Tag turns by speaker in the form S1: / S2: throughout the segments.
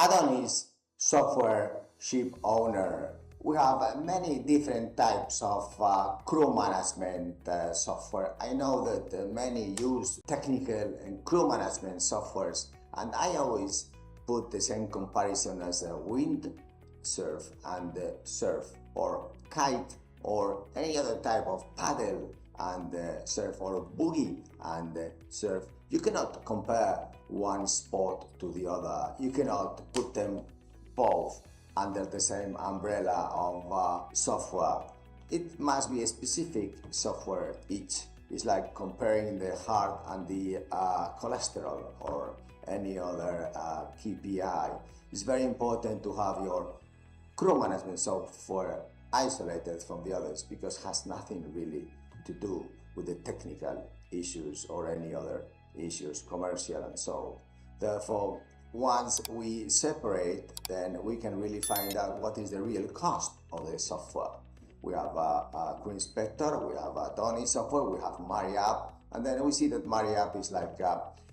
S1: Adonis software ship owner. We have many different types of crew management software. I know that many use technical and crew management softwares, and I always put the same comparison as a wind surf and surf, or kite, or any other type of paddle and surf, or boogie and surf. You cannot compare one sport to the other. You cannot put them both under the same umbrella of software. It must be a specific software each. It's like comparing the heart and the cholesterol or any other KPI. It's very important to have your crew management software isolated from the others, because it has nothing really to do with the technical issues or any other issues, commercial and so. Therefore, once we separate, then we can really find out what is the real cost of the software. We have a crew inspector, we have Adonis software, we have MariApp, and then we see that MariApp is like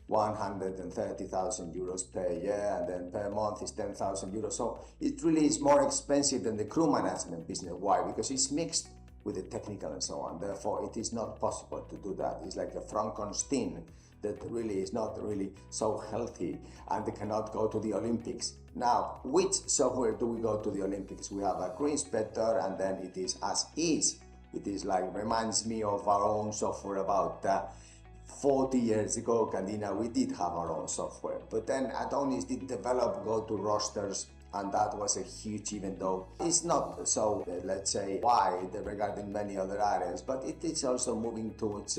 S1: 130,000 euros per year, and then per month is 10,000 euros. So it really is more expensive than the crew management business. Why? Because it's mixed with the technical and so on. Therefore, it is not possible to do that. It's like a Frankenstein that really is not really so healthy, and they cannot go to the Olympics. Now, which software do we go to the Olympics? We have a crew inspector, and then it is as is. It is like, reminds me of our own software about 40 years ago. Candina, we did have our own software, but then Adonis did develop go to rosters, and that was a huge, even though it's not so, let's say, wide regarding many other areas, but it is also moving towards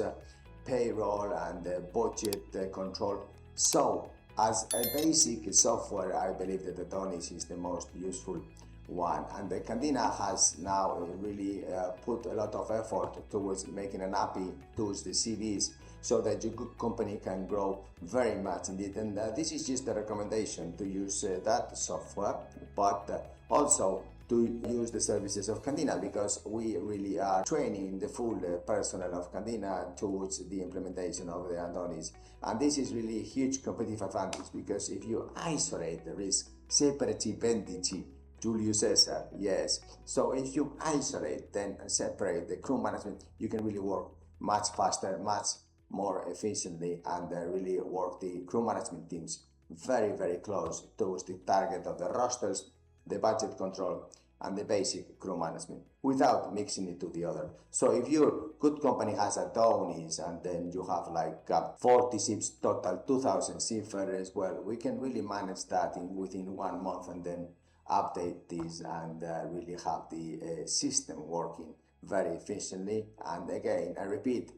S1: payroll and budget control. So as a basic software, I believe that Adonis is the most useful one, and the Candina has now really put a lot of effort towards making an API towards the CVs, so that your good company can grow very much indeed. And this is just a recommendation to use that software, but also to use the services of Candina, because we really are training the full personnel of Candina towards the implementation of the Adonis. And this is really a huge competitive advantage, because if you isolate the risk, separati vendici, Julius Caesar, yes. So if you isolate, then separate the crew management, you can really work much faster, much more efficiently, and really work the crew management teams very, very close towards the target of the rosters, the budget control, and the basic crew management, without mixing it to the other. So if your good company has Adonis, and then you have like 40 ships, total 2,000 seafarers, well, we can really manage that within 1 month, and then update this and really have the system working very efficiently. And again, I repeat,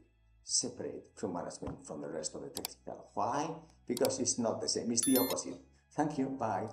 S1: separate crew management from the rest of the technical. Why? Because it's not the same, it's the opposite. Thank you, bye.